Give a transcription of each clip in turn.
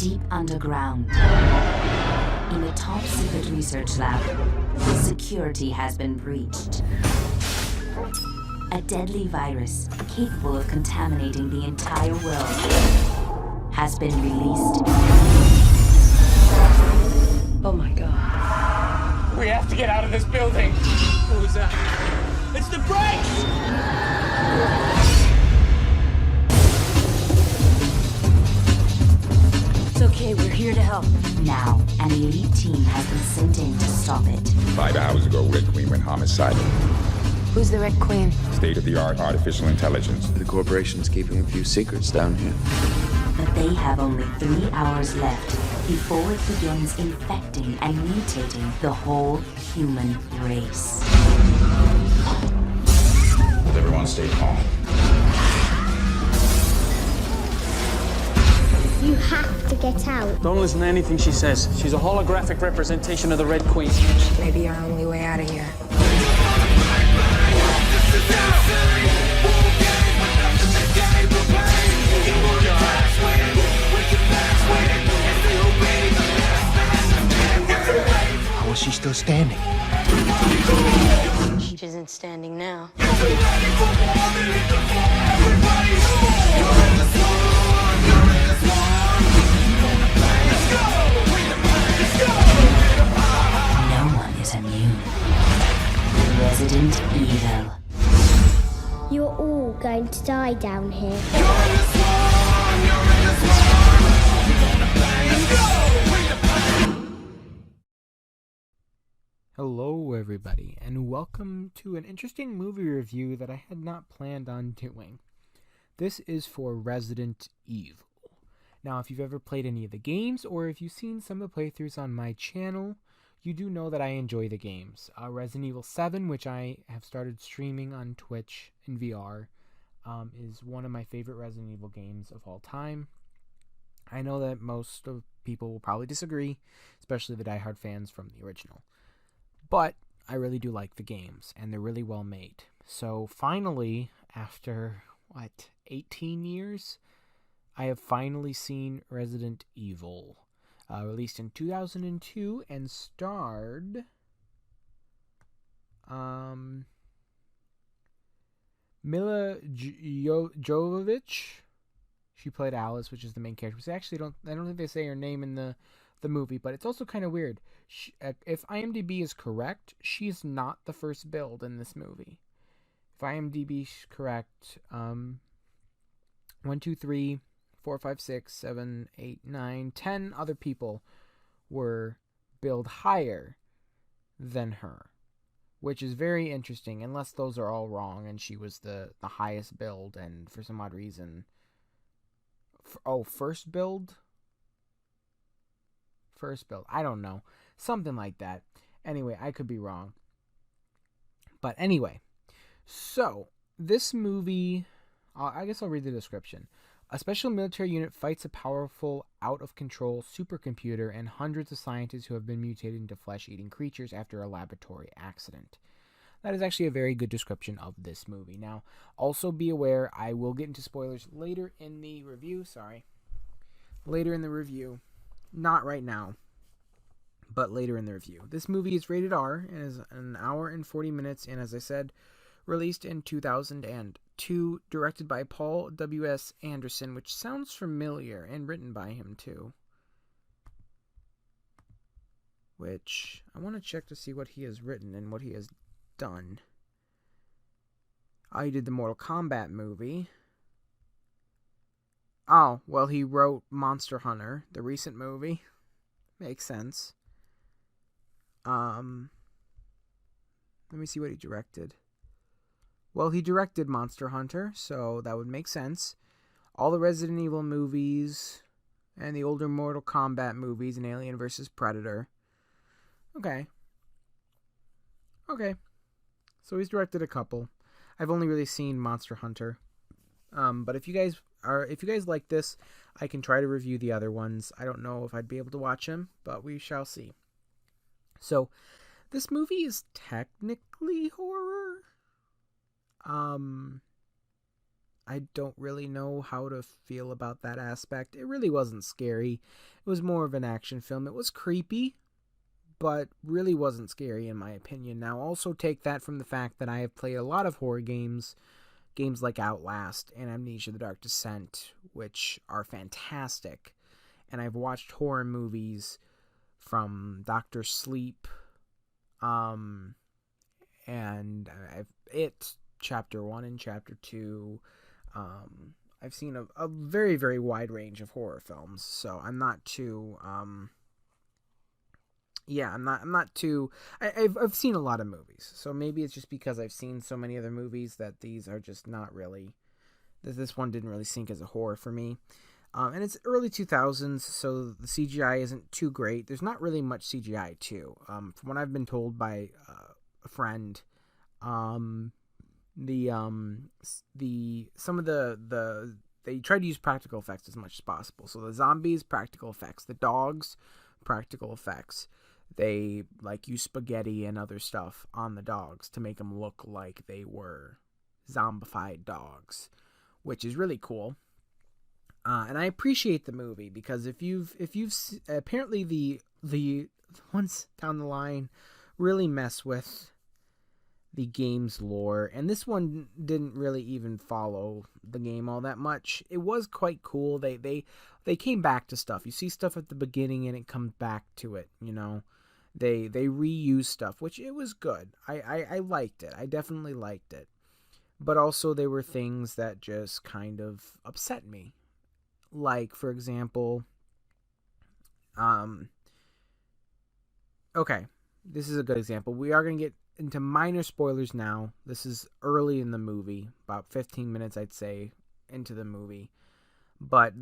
Deep underground, in a top-secret research lab, security has been breached. A deadly virus capable of contaminating the entire world has been released. Oh my God. We have to get out of this building. What was that? It's the brakes! It's okay, we're here to help. Now, an elite team has been sent in to stop it. 5 hours ago, Red Queen went homicidal. Who's the Red Queen? State-of-the-art artificial intelligence. The corporation's keeping a few secrets down here. But they have only 3 hours left before it begins infecting and mutating the whole human race. Everyone stay calm. You have to get out. Don't listen to anything she says. She's a holographic representation of the Red Queen. Maybe our only way out of here. How is she still standing? She isn't standing now. No one is immune. Resident Evil. You're all going to die down here. Hello everybody, and welcome to an interesting movie review that I had not planned on doing. This is for Resident Evil. Now, if you've ever played any of the games, or if you've seen some of the playthroughs on my channel, you do know that I enjoy the games. Resident Evil 7, which I have started streaming on Twitch in VR, is one of my favorite Resident Evil games of all time. I know that most of people will probably disagree, especially the diehard fans from the original. But I really do like the games, and they're really well made. So finally, after, 18 years? I have finally seen Resident Evil. Released in 2002 and starred Mila Jovovich. She played Alice, which is the main character. I don't think they say her name in the movie, but it's also kind of weird. If IMDb is correct, she's not the first build in this movie. If IMDb is correct, 1, 2, 3, 4, 5, 6, 7, 8, 9, 10 other people were billed higher than her, which is very interesting, unless those are all wrong and she was the highest build, and for some odd reason... First build? First build. I don't know. Something like that. Anyway, I could be wrong. But anyway, so this movie, I guess I'll read the description. A special military unit fights a powerful, out-of-control supercomputer and hundreds of scientists who have been mutated into flesh-eating creatures after a laboratory accident. That is actually a very good description of this movie. Now, also be aware, I will get into spoilers later in the review. Later in the review. Not right now, but later in the review. This movie is rated R and is an hour and 40 minutes, and as I said, released in 2002, directed by Paul W.S. Anderson, which sounds familiar, and written by him too. Which, I want to check to see what he has written and what he has done. He did the Mortal Kombat movie. Oh, well, he wrote Monster Hunter, the recent movie. Makes sense. Let me see what he directed. Well, he directed Monster Hunter, so that would make sense. All the Resident Evil movies, and the older Mortal Kombat movies, and Alien vs. Predator. Okay. So he's directed a couple. I've only really seen Monster Hunter. But if you guys like this, I can try to review the other ones. I don't know if I'd be able to watch them, but we shall see. So, this movie is technically horror. I don't really know how to feel about that aspect. It really wasn't scary. It was more of an action film. It was creepy, but really wasn't scary in my opinion. Now, also take that from the fact that I have played a lot of horror games like Outlast and Amnesia: The Dark Descent, which are fantastic. And I've watched horror movies from Doctor Sleep, and Chapter 1 and Chapter 2. I've seen a very, very wide range of horror films, so I'm not too, I'm not too, I've seen a lot of movies, so maybe it's just because I've seen so many other movies that these are just not really, this one didn't really sink as a horror for me. And it's early 2000s, so the CGI isn't too great. There's not really much CGI, too. From what I've been told by a friend, they tried to use practical effects as much as possible. So the zombies, practical effects. The dogs, practical effects. They use spaghetti and other stuff on the dogs to make them look like they were zombified dogs, which is really cool. And I appreciate the movie because if you've apparently the ones down the line really mess with the game's lore, and this one didn't really even follow the game all that much. It was quite cool. They came back to stuff. You see stuff at the beginning and it comes back to it, you know. They reuse stuff, which it was good. I liked it. I definitely liked it. But also there were things that just kind of upset me. Like, for example, okay, this is a good example. We are going to get into minor spoilers now. This is early in the movie, about 15 minutes, I'd say, into the movie. But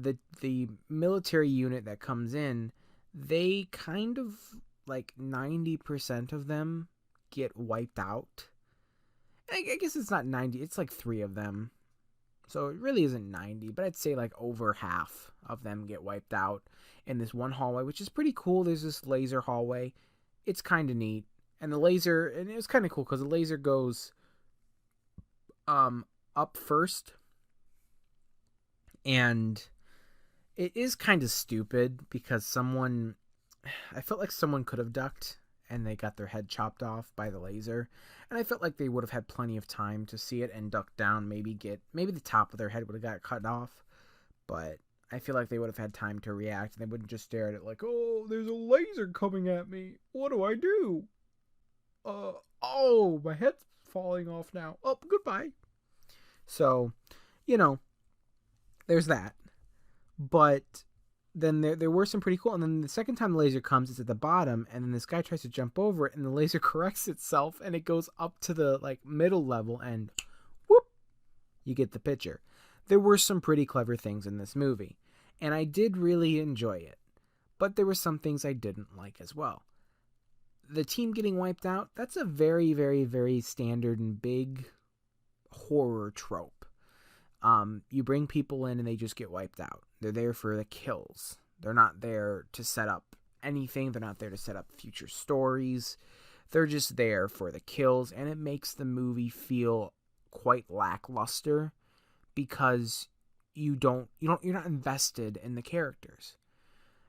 the military unit that comes in, they kind of, 90% of them get wiped out. And I guess it's not 90, it's 3 of them. So it really isn't 90, but I'd say over half of them get wiped out in this one hallway, which is pretty cool. There's this laser hallway. It's kind of neat. And the laser, and it was kind of cool because the laser goes up first. And it is kind of stupid because I felt like someone could have ducked and they got their head chopped off by the laser. And I felt like they would have had plenty of time to see it and duck down, maybe the top of their head would have got cut off. But I feel like they would have had time to react and they wouldn't just stare at it like, oh, there's a laser coming at me. What do I do? Oh, my head's falling off now. Oh, goodbye. So, there's that. But then there were some pretty cool, and then the second time the laser comes, it's at the bottom, and then this guy tries to jump over it, and the laser corrects itself, and it goes up to the middle level, and whoop, you get the picture. There were some pretty clever things in this movie, and I did really enjoy it, but there were some things I didn't like as well. The team getting wiped out, that's a very, very, very standard and big horror trope. You bring people in and they just get wiped out. They're there for the kills. They're not there to set up anything. They're not there to set up future stories. They're just there for the kills, and it makes the movie feel quite lackluster because you're not invested in the characters.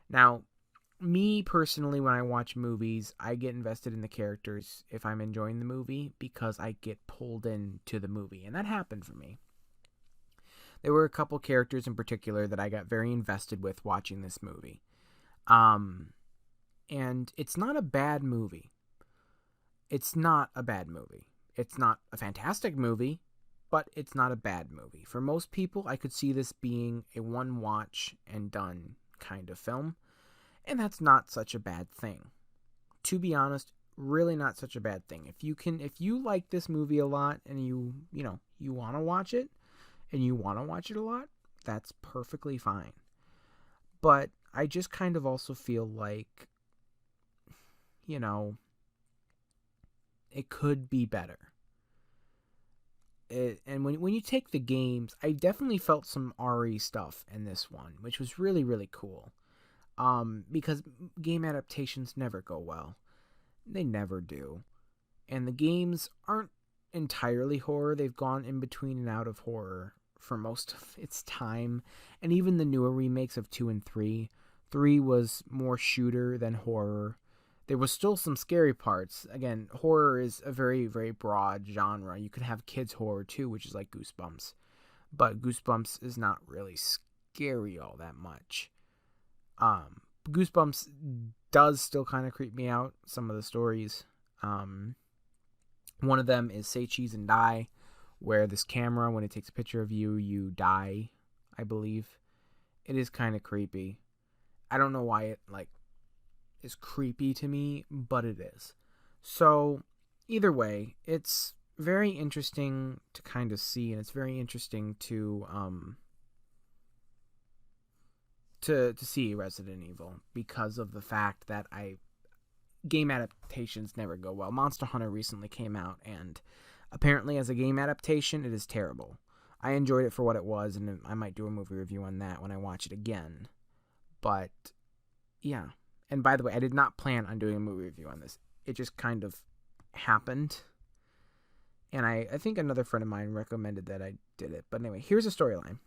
Now, me personally, when I watch movies, I get invested in the characters if I'm enjoying the movie because I get pulled into the movie, and that happened for me. There were a couple characters in particular that I got very invested with watching this movie. And it's not a bad movie. It's not a bad movie. It's not a fantastic movie, but it's not a bad movie. For most people, I could see this being a one watch and done kind of film. And that's not such a bad thing. To be honest, really not such a bad thing. If you like this movie a lot and you want to watch it, and you want to watch it a lot, that's perfectly fine. But I just kind of also feel like, it could be better. And when you take the games, I definitely felt some RE stuff in this one, which was really, really cool. Because game adaptations never go well. They never do. And the games aren't entirely horror. They've gone in between and out of horror for most of its time, and even the newer remakes of 2 and 3. 3 was more shooter than horror. There was still some scary parts. Again, horror is a very, very broad genre. You could have kids' horror too, which is like Goosebumps. But Goosebumps is not really scary all that much. Goosebumps does still kind of creep me out, some of the stories. One of them is Say Cheese and Die, where this camera, when it takes a picture of you, you die, I believe. It is kind of creepy. I don't know why it, is creepy to me, but it is. So, either way, it's very interesting to kind of see, and it's very interesting to see Resident Evil, because of the fact that game adaptations never go well. Monster Hunter recently came out, and apparently as a game adaptation, it is terrible. I enjoyed it for what it was, and I might do a movie review on that when I watch it again. But, yeah. And by the way, I did not plan on doing a movie review on this. It just kind of happened. And I think another friend of mine recommended that I did it. But anyway, here's a storyline.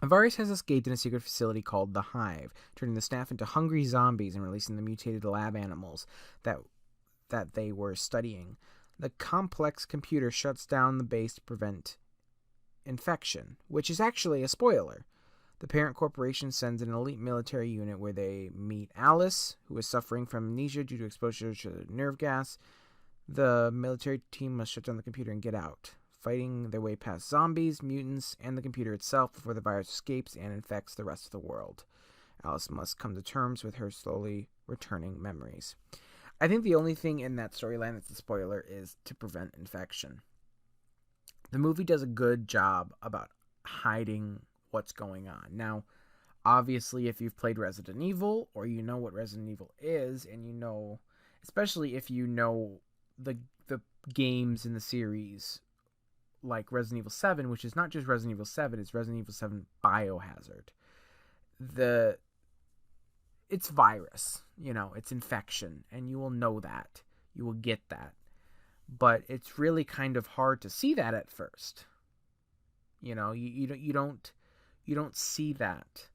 A virus has escaped in a secret facility called the Hive, turning the staff into hungry zombies and releasing the mutated lab animals that they were studying. The complex computer shuts down the base to prevent infection, which is actually a spoiler. The parent corporation sends an elite military unit where they meet Alice, who is suffering from amnesia due to exposure to nerve gas. The military team must shut down the computer and get out, fighting their way past zombies, mutants, and the computer itself before the virus escapes and infects the rest of the world. Alice must come to terms with her slowly returning memories. I think the only thing in that storyline that's a spoiler is to prevent infection. The movie does a good job about hiding what's going on. Now, obviously, if you've played Resident Evil, or you know what Resident Evil is, and you know, especially if you know the games in the series, like Resident Evil 7, which is not just Resident Evil 7, it's Resident Evil 7 Biohazard. It's virus, it's infection, and you will know that. You will get that. But it's really kind of hard to see that at first. You don't see that.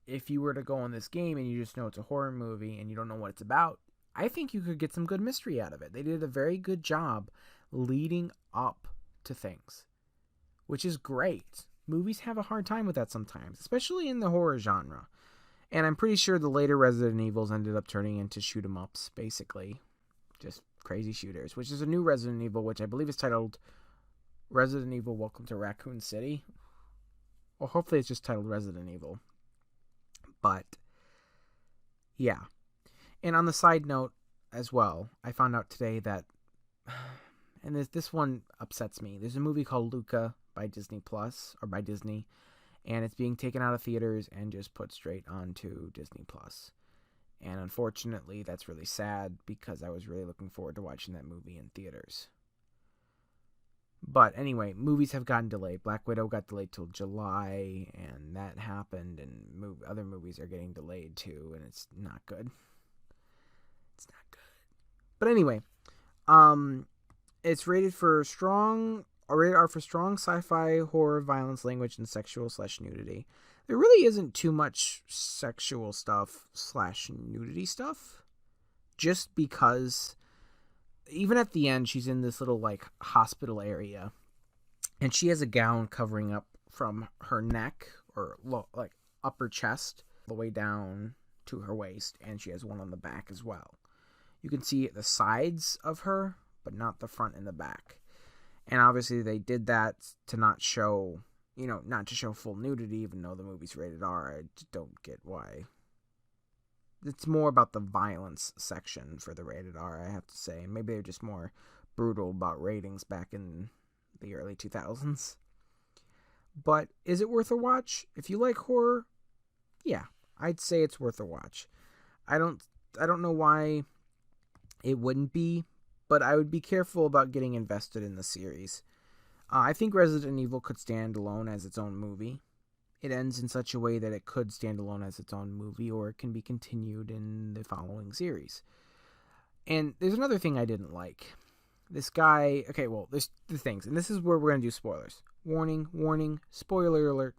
If you were to go on this game and you just know it's a horror movie and you don't know what it's about, I think you could get some good mystery out of it. They did a very good job leading up to things, which is great. Movies have a hard time with that sometimes, especially in the horror genre. And I'm pretty sure the later Resident Evils ended up turning into shoot-'em-ups, basically. Just crazy shooters, which is a new Resident Evil, which I believe is titled Resident Evil Welcome to Raccoon City. Well, hopefully it's just titled Resident Evil. But, yeah. And on the side note as well, I found out today that, and this one upsets me, there's a movie called Luca by Disney Plus, or by Disney, and it's being taken out of theaters and just put straight onto Disney Plus. And unfortunately, that's really sad, because I was really looking forward to watching that movie in theaters. But anyway, movies have gotten delayed. Black Widow got delayed till July, and that happened, and other movies are getting delayed too, and it's not good. It's not good. But anyway, it's rated for rated R for strong sci-fi, horror, violence, language, and sexual/nudity. There really isn't too much sexual stuff/nudity stuff, just because even at the end, she's in this little hospital area, and she has a gown covering up from her neck, or upper chest, all the way down to her waist, and she has one on the back as well. You can see the sides of her, but not the front and the back. And obviously they did that to not show, not to show full nudity, even though the movie's rated R. I don't get why. It's more about the violence section for the rated R, I have to say. Maybe they're just more brutal about ratings back in the early 2000s. But is it worth a watch? If you like horror, yeah, I'd say it's worth a watch. I don't know why it wouldn't be, but I would be careful about getting invested in the series. I think Resident Evil could stand alone as its own movie. It ends in such a way that it could stand alone as its own movie, or it can be continued in the following series. And there's another thing I didn't like. this guy... Okay, well, there's the things, and this is where we're going to do spoilers. Warning, warning, spoiler alert,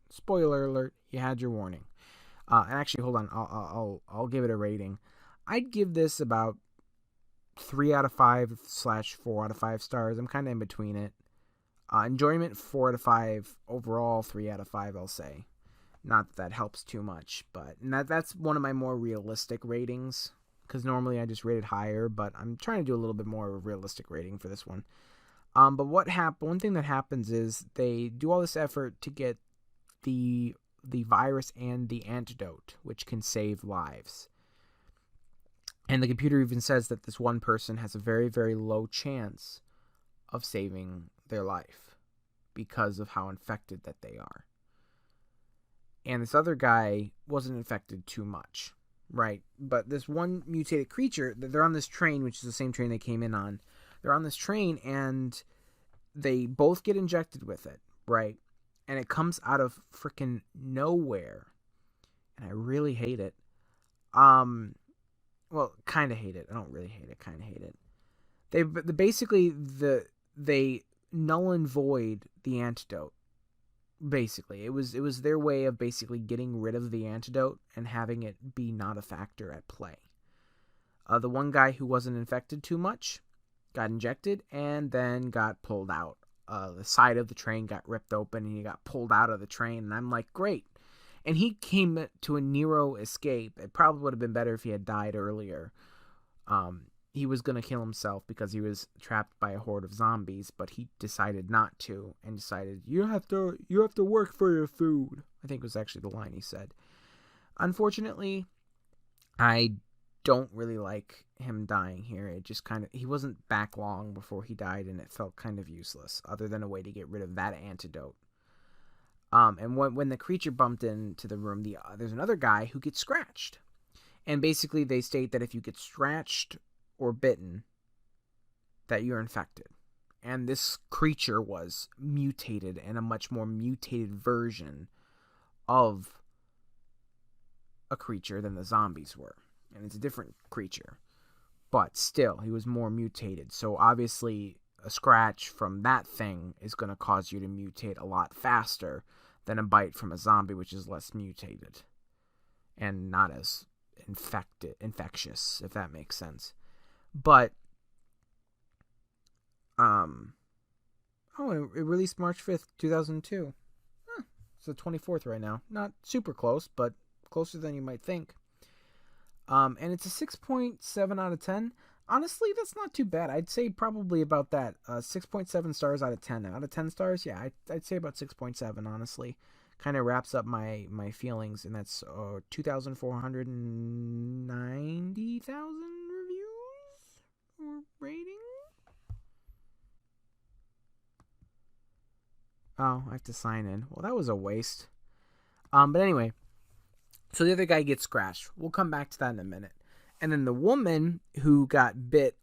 you had your warning. And actually, hold on, I'll give it a rating. I'd give this about 3 out of 5/4 out of 5 stars. I'm kind of in between it. Enjoyment, 4 out of 5. Overall, 3 out of 5, I'll say. Not that helps too much, but that's one of my more realistic ratings, because normally I just rate it higher, but I'm trying to do a little bit more of a realistic rating for this one. But one thing that happens is they do all this effort to get the virus and the antidote, which can save lives. And the computer even says that this one person has a very, very low chance of saving their life because of how infected that they are. And this other guy wasn't infected too much, right? But this one mutated creature, they're on this train, which is the same train they came in on. They're on this train, and they both get injected with it, right? And it comes out of freaking nowhere. And I really hate it. Well, kind of hate it. I don't really hate it. Kind of hate it. They null and void the antidote. Basically, it was their way of basically getting rid of the antidote and having it be not a factor at play. The one guy who wasn't infected too much got injected and then got pulled out. The side of the train got ripped open and he got pulled out of the train. And I'm like, great. And he came to a narrow escape. It probably would have been better if he had died earlier. He was going to kill himself because he was trapped by a horde of zombies, but he decided not to and decided, you have to work for your food. I think was actually the line he said. Unfortunately, I don't really like him dying here. It just he wasn't back long before he died, and it felt kind of useless, other than a way to get rid of that antidote. And when the creature bumped into the room, there's another guy who gets scratched. And basically they state that if you get scratched or bitten, that you're infected. And this creature was mutated, and a much more mutated version of a creature than the zombies were. And it's a different creature. But still, he was more mutated. So obviously, a scratch from that thing is going to cause you to mutate a lot faster than a bite from a zombie, which is less mutated. And not as infectious, if that makes sense. But, it released March 5th, 2002. It's the 24th right now. Not super close, but closer than you might think. And it's a 6.7 out of 10. Honestly, that's not too bad. I'd say probably about that. 6.7 stars out of 10. Out of 10 stars, yeah, I'd say about 6.7, honestly. Kind of wraps up my feelings, and that's 2,490,000 reviews or rating. Oh, I have to sign in. Well, that was a waste. But anyway, so the other guy gets scratched. We'll come back to that in a minute. And then the woman who got bit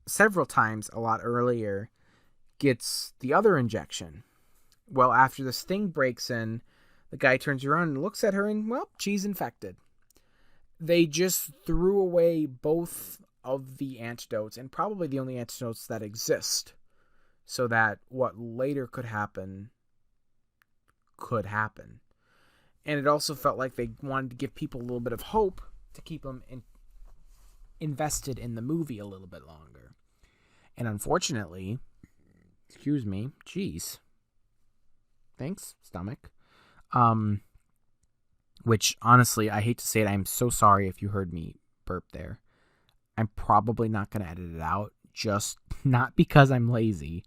several times a lot earlier gets the other injection. Well, after this thing breaks in, the guy turns around and looks at her and, well, she's infected. They just threw away both of the antidotes, and probably the only antidotes that exist, so that what later could happen. And it also felt like they wanted to give people a little bit of hope to keep them invested in the movie a little bit longer. And unfortunately, thanks, stomach. Which honestly, I hate to say it, I'm so sorry if you heard me burp there. I'm probably not going to edit it out, just not because I'm lazy,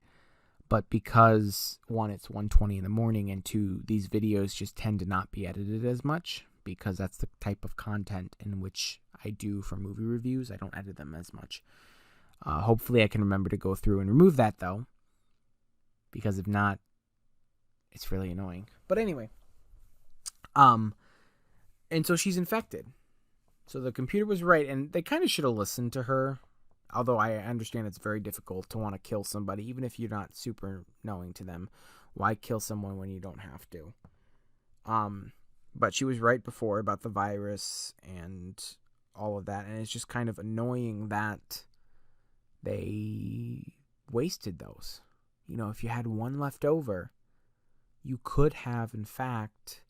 but because, one, it's 1:20 in the morning, and two, these videos just tend to not be edited as much, because that's the type of content in which I do for movie reviews. I don't edit them as much. Hopefully I can remember to go through and remove that, though, because if not, it's really annoying. But anyway, and so she's infected. So the computer was right, and they kind of should have listened to her. Although I understand it's very difficult to want to kill somebody, even if you're not super knowing to them. Why kill someone when you don't have to? But she was right before about the virus and all of that, and it's just kind of annoying that they wasted those. You know, if you had one left over, you could have, in fact,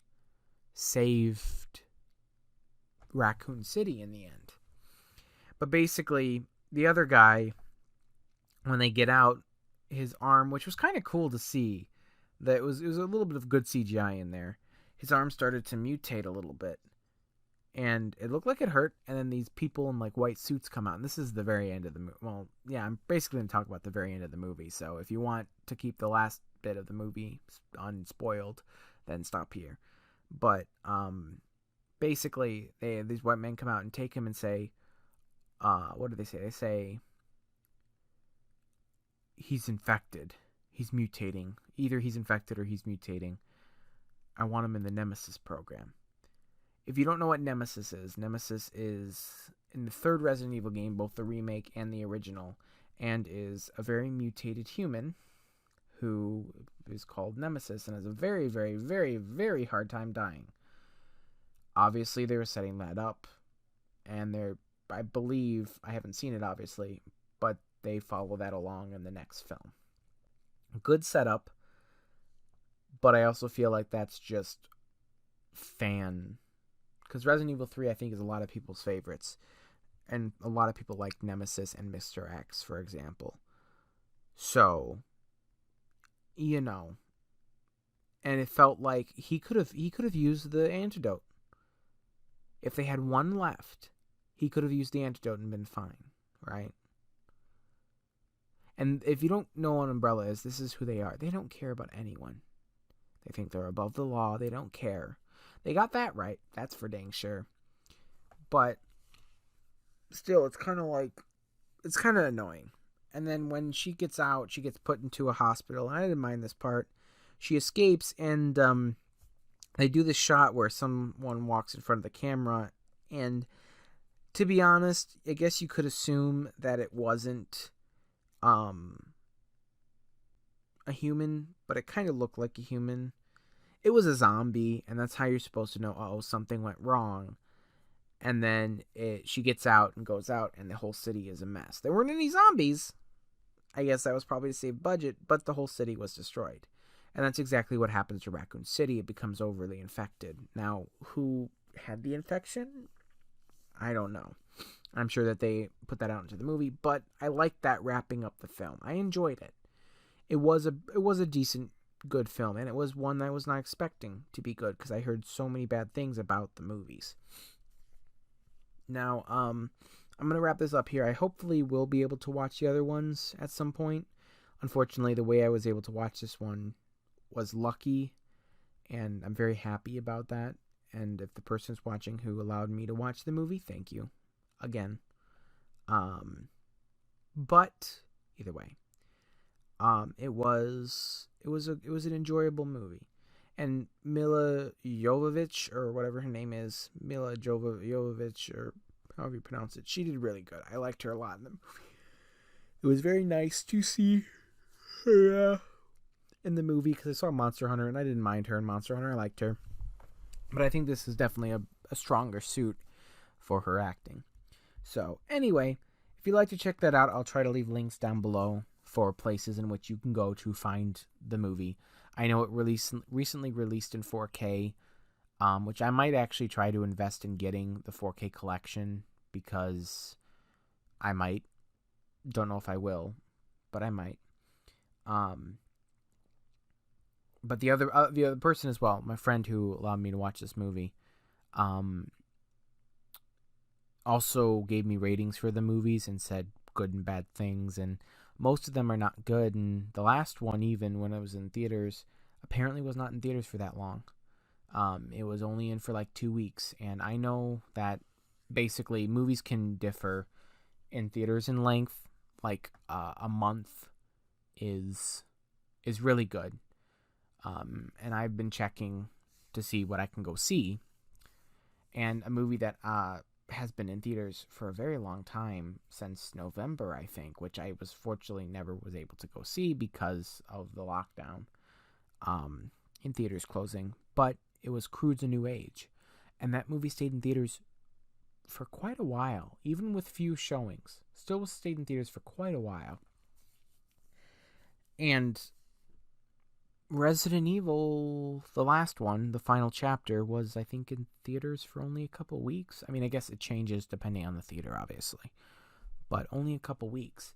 saved Raccoon City in the end. But basically, the other guy, when they get out, his arm, which was kind of cool to see, that it was a little bit of good CGI in there. His arm started to mutate a little bit, and it looked like it hurt. And then these people in like white suits come out, and this is the very end of the movie. Well, yeah, I'm basically going to talk about the very end of the movie. So if you want to keep the last bit of the movie unspoiled, then stop here. But basically, these white men come out and take him and say, what do they say? They say he's infected. He's mutating. Either he's infected or he's mutating. I want him in the Nemesis program. If you don't know what Nemesis is in the third Resident Evil game, both the remake and the original, and is a very mutated human who is called Nemesis and has a very, very, very, very hard time dying. Obviously, they were setting that up, and I believe, I haven't seen it obviously, but they follow that along in the next film. Good setup, but I also feel like that's just because Resident Evil 3, I think, is a lot of people's favorites, and a lot of people like Nemesis and Mr. X, for example. So, you know, and it felt like he could have used the antidote. If they had one left, he could have used the antidote and been fine, right? And if you don't know what Umbrella is, this is who they are. They don't care about anyone. They think they're above the law. They don't care. They got that right. That's for dang sure. But still, it's kind of annoying. And then when she gets out, she gets put into a hospital. I didn't mind this part. She escapes, and they do this shot where someone walks in front of the camera. And to be honest, I guess you could assume that it wasn't a human, but it kind of looked like a human. It was a zombie, and that's how you're supposed to know, oh, something went wrong. And then she gets out and goes out, and the whole city is a mess. There weren't any zombies. I guess that was probably to save budget, but the whole city was destroyed. And that's exactly what happens to Raccoon City. It becomes overly infected. Now, who had the infection? I don't know. I'm sure that they put that out into the movie, but I liked that wrapping up the film. I enjoyed it. It was a decent, good film, and it was one that I was not expecting to be good because I heard so many bad things about the movies. Now, I'm going to wrap this up here. I hopefully will be able to watch the other ones at some point. Unfortunately, the way I was able to watch this one was lucky, and I'm very happy about that. And if the person's watching who allowed me to watch the movie, thank you again. But either way, it was an enjoyable movie. And Mila Jovovich, or whatever her name is, Mila Jovovich, or however you pronounce it, she did really good. I liked her a lot in the movie. It was very nice to see her in the movie, because I saw Monster Hunter, and I didn't mind her in Monster Hunter. I liked her. But I think this is definitely a stronger suit for her acting. So, anyway, if you'd like to check that out, I'll try to leave links down below for places in which you can go to find the movie. I know it recently released in 4K, which I might actually try to invest in getting the 4K collection, because I might. Don't know if I will, but I might. But the other person as well, my friend who allowed me to watch this movie, also gave me ratings for the movies and said good and bad things, and most of them are not good. And the last one, even when it was in theaters, apparently was not in theaters for that long. It was only in for like 2 weeks, and I know that basically movies can differ in theaters in length. Like a month is really good. And I've been checking to see what I can go see. And a movie that has been in theaters for a very long time, since November, I think, which I was fortunately never was able to go see because of the lockdown in theaters closing. But it was Crude's A New Age. And that movie stayed in theaters for quite a while, even with few showings. Still stayed in theaters for quite a while. And Resident Evil, the last one, the final chapter, was, I think, in theaters for only a couple weeks. I mean, I guess it changes depending on the theater, obviously. But only a couple weeks.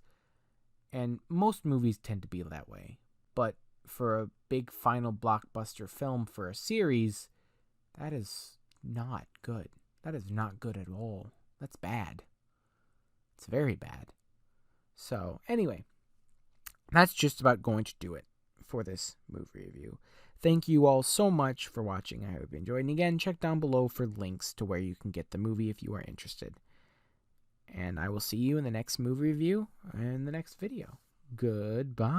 And most movies tend to be that way. But for a big final blockbuster film for a series, that is not good. That is not good at all. That's bad. It's very bad. So, anyway, that's just about going to do it for this movie review. Thank you all so much for watching. I hope you enjoyed. And again, check down below for links to where you can get the movie if you are interested. And I will see you in the next movie review and the next video. Goodbye.